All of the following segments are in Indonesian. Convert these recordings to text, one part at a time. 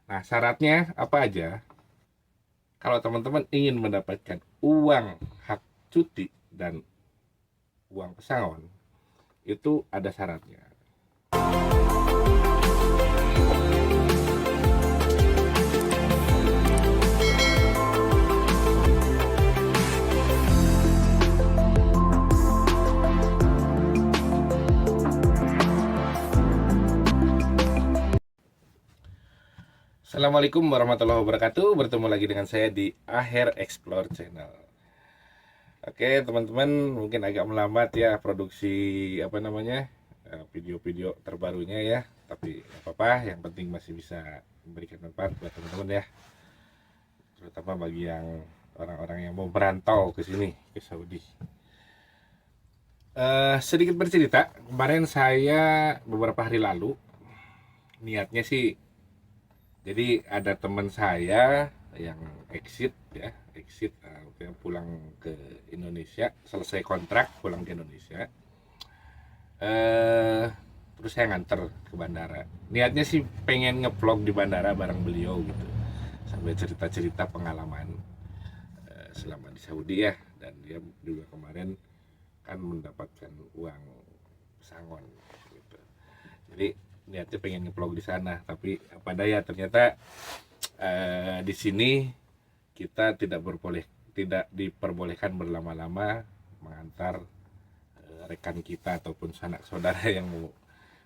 Nah, syaratnya apa aja? Kalau teman-teman ingin mendapatkan uang hak cuti dan uang pesangon, itu ada syaratnya. Assalamualaikum warahmatullahi wabarakatuh. Bertemu lagi dengan saya di Aher Explore Channel. Oke, teman-teman, mungkin agak melambat ya produksi video-video terbarunya ya. Tapi nggak apa-apa, yang penting masih bisa memberikan manfaat buat teman-teman ya. Terutama bagi yang orang-orang yang mau merantau ke sini, ke Saudi. Sedikit bercerita, kemarin saya beberapa hari lalu niatnya sih, jadi ada teman saya yang exit pulang ke Indonesia, selesai kontrak pulang ke Indonesia. eh Terus saya nganter ke bandara. Niatnya sih pengen ngevlog di bandara bareng beliau gitu, sambil cerita-cerita pengalaman selama di Saudi ya. Dan dia juga kemarin kan mendapatkan uang pesangon gitu. Jadi niatnya pengen ngevlog di sana, tapi apa daya ternyata di sini kita tidak diperbolehkan berlama-lama mengantar rekan kita ataupun sanak saudara yang mau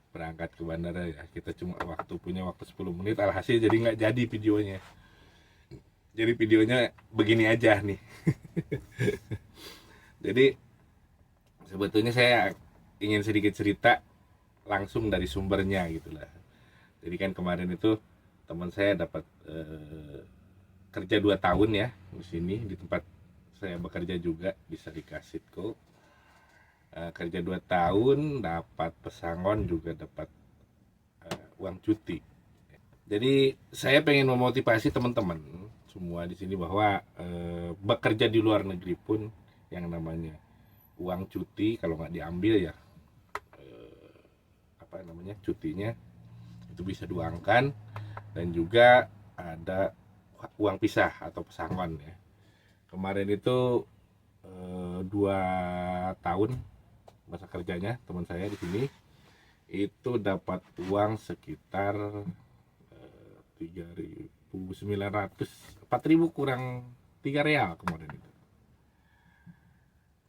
berangkat ke bandara ya. Kita cuma punya waktu 10 menit, alhasil jadi nggak jadi videonya. Jadi videonya begini aja nih. Jadi sebetulnya saya ingin sedikit cerita langsung dari sumbernya gitulah. Jadi kan kemarin itu teman saya dapat kerja 2 tahun ya di sini, di tempat saya bekerja juga di Syarikat Sitco. Kerja 2 tahun, dapat pesangon, juga dapat uang cuti. Jadi saya pengen memotivasi teman-teman semua di sini bahwa bekerja di luar negeri pun yang namanya uang cuti kalau nggak diambil ya cutinya itu bisa diuangkan, dan juga ada uang pisah atau pesangon ya. Kemarin itu 2 tahun masa kerjanya teman saya di sini itu dapat uang sekitar 3.900, 4.000 kurang 3 real kemarin itu.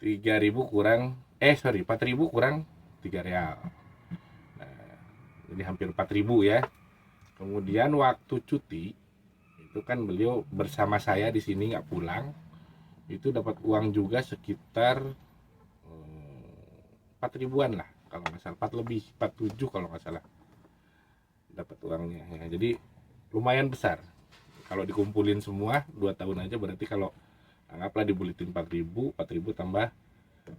3.000 kurang 4.000 kurang 3 real. Nah, jadi hampir 4.000 ya. Kemudian waktu cuti itu kan beliau bersama saya di sini nggak pulang, itu dapat uang juga sekitar 4 ribuan lah kalau nggak salah, 4 lebih, 47 kalau nggak salah dapat uangnya ya. Jadi lumayan besar kalau dikumpulin semua 2 tahun aja. Berarti kalau anggaplah dibulitin 4.000, 4.000 tambah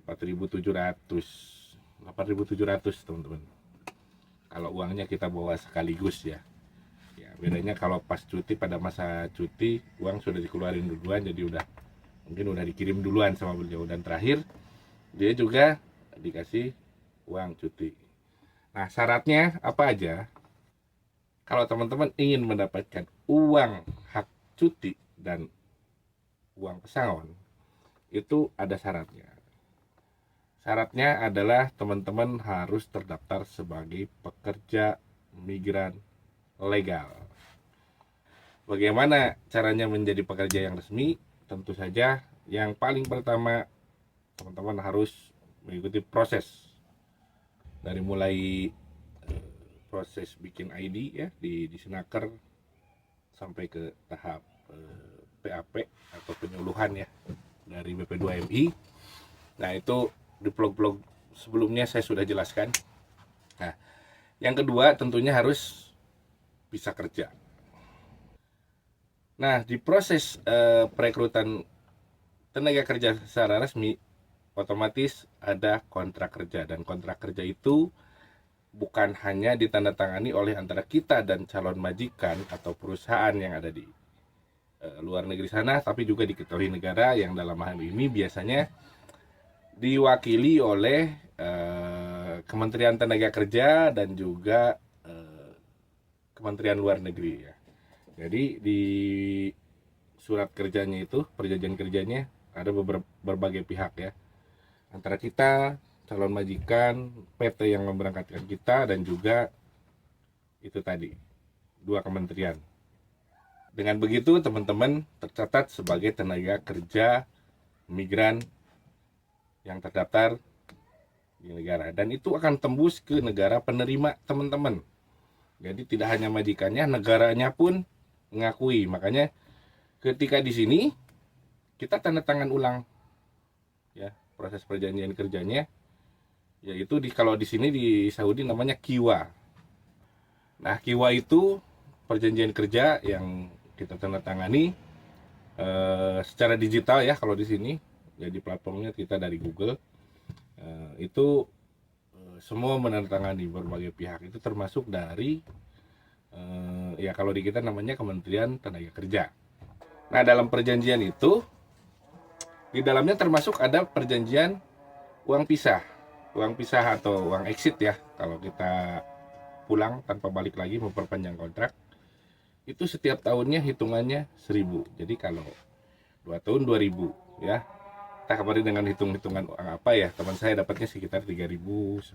4.700, 8.700 teman-teman, kalau uangnya kita bawa sekaligus ya. Ya bedanya kalau pas cuti, pada masa cuti uang sudah dikeluarin duluan, jadi mungkin udah dikirim duluan sama beliau, dan terakhir dia juga dikasih uang cuti. Nah, syaratnya apa aja? Kalau teman-teman ingin mendapatkan uang hak cuti dan uang pesangon, itu ada syaratnya. Syaratnya adalah teman-teman harus terdaftar sebagai pekerja migran legal. Bagaimana caranya menjadi pekerja yang resmi? Tentu saja yang paling pertama teman-teman harus mengikuti proses, dari mulai proses bikin ID ya di Senaker sampai ke tahap PAP atau penyuluhan ya dari BP2MI. Nah, itu di vlog-vlog sebelumnya saya sudah jelaskan. Nah, yang kedua tentunya harus bisa kerja. Nah, di proses perekrutan tenaga kerja secara resmi, otomatis ada kontrak kerja, dan kontrak kerja itu bukan hanya ditandatangani oleh antara kita dan calon majikan atau perusahaan yang ada di luar negeri sana, tapi juga diketahui negara, yang dalam hal ini biasanya diwakili oleh Kementerian Tenaga Kerja dan juga Kementerian Luar Negeri ya. Jadi di surat kerjanya itu, perjanjian kerjanya ada berbagai pihak ya. Antara kita, calon majikan, PT yang memberangkatkan kita, dan juga itu tadi, dua kementerian. Dengan begitu teman-teman tercatat sebagai tenaga kerja migran yang terdaftar di negara, dan itu akan tembus ke negara penerima teman-teman. Jadi tidak hanya majikannya, negaranya pun mengakui. Makanya ketika di sini kita tanda tangan ulang ya proses perjanjian kerjanya, yaitu kalau di sini di Saudi namanya kiwa. Nah, kiwa itu perjanjian kerja yang kita tanda tangani secara digital ya kalau di sini. Jadi platformnya kita dari Google. Itu semua menandatangani berbagai pihak, itu termasuk dari ya kalau di kita namanya Kementerian Tenaga Kerja. Nah, dalam perjanjian itu di dalamnya termasuk ada perjanjian uang pisah atau uang exit ya, kalau kita pulang tanpa balik lagi memperpanjang kontrak itu setiap tahunnya hitungannya 1.000. Jadi kalau 2 tahun 2.000 ya. Kita kemarin dengan hitung-hitungan uang apa ya, teman saya dapatnya sekitar 3.900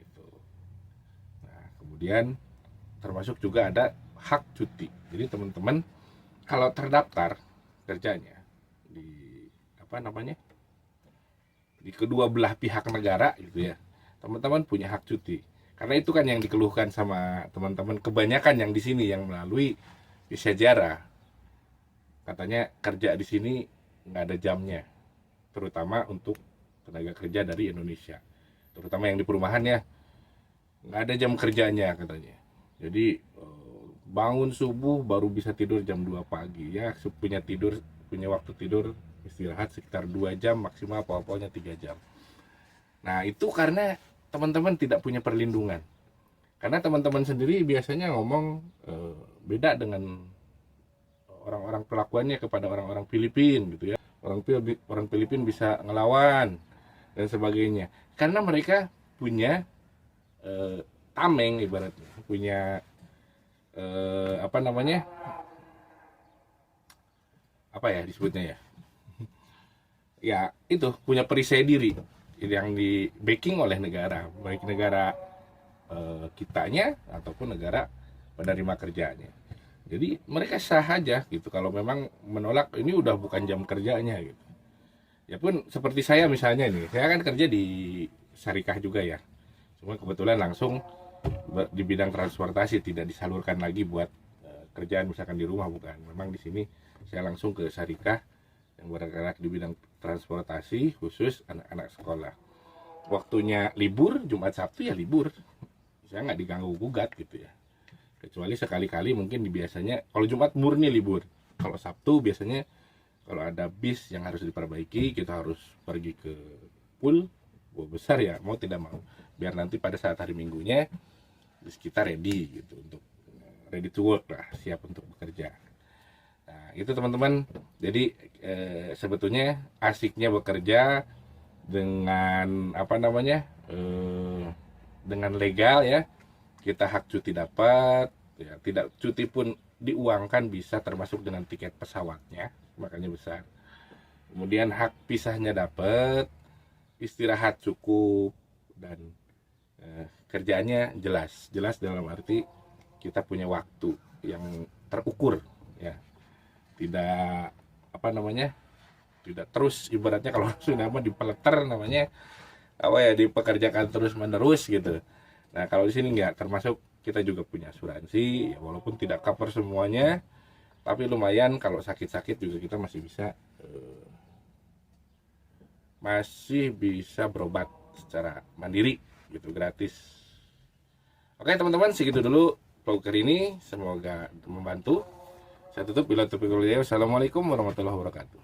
gitu. Nah, kemudian termasuk juga ada hak cuti. Jadi teman-teman kalau terdaftar kerjanya di apa namanya, di kedua belah pihak negara gitu ya, teman-teman punya hak cuti. Karena itu kan yang dikeluhkan sama teman-teman kebanyakan yang di sini yang melalui visa ziarah. Katanya kerja di sini nggak ada jamnya, terutama untuk tenaga kerja dari Indonesia, terutama yang di perumahan ya, nggak ada jam kerjanya katanya. Jadi bangun subuh baru bisa tidur jam 2 pagi ya, punya waktu tidur istirahat sekitar 2 jam maksimal, apa-apanya 3 jam. Nah, itu karena teman-teman tidak punya perlindungan. Karena teman-teman sendiri biasanya ngomong beda dengan orang-orang pelakuannya kepada orang-orang Filipina gitu ya. Orang Filipina bisa ngelawan dan sebagainya. Karena mereka punya tameng ibaratnya, punya apa namanya? Apa ya disebutnya ya? Ya, itu punya perisai diri yang di backing oleh negara, baik negara kitanya ataupun negara penerima kerjanya. Jadi mereka sah aja gitu kalau memang menolak, ini udah bukan jam kerjanya gitu. Ya pun seperti saya misalnya nih, saya kan kerja di Syarikah juga ya. Cuma kebetulan langsung di bidang transportasi, tidak disalurkan lagi buat kerjaan misalkan di rumah, bukan. Memang di sini saya langsung ke Syarikah yang bergerak di bidang transportasi khusus anak-anak sekolah. Waktunya libur, Jumat Sabtu ya libur. Saya nggak diganggu gugat gitu ya. Kecuali sekali-kali mungkin biasanya kalau Jumat murni libur. Kalau Sabtu biasanya kalau ada bis yang harus diperbaiki, kita harus pergi ke pool besar ya, mau tidak mau, biar nanti pada saat hari Minggunya kita ready gitu, untuk ready to work lah, siap untuk bekerja. Nah, itu teman-teman. Jadi sebetulnya asiknya bekerja dengan apa namanya, dengan legal ya. Kita hak cuti dapat ya, tidak cuti pun diuangkan bisa, termasuk dengan tiket pesawatnya, makanya besar. Kemudian hak pisahnya dapat, istirahat cukup, dan kerjaannya jelas dalam arti kita punya waktu yang terukur ya, tidak apa namanya, tidak terus ibaratnya kalau sudah dipeleter namanya apa ya, dipekerjakan terus menerus gitu. Nah, kalau di sini enggak, termasuk kita juga punya asuransi ya, walaupun tidak cover semuanya, tapi lumayan kalau sakit-sakit juga kita masih bisa berobat secara mandiri gitu, gratis. Oke teman-teman, segitu dulu vlog kali ini, semoga membantu. Saya tutup, bila taufiq wal hidayah. Wassalamualaikum warahmatullahi wabarakatuh.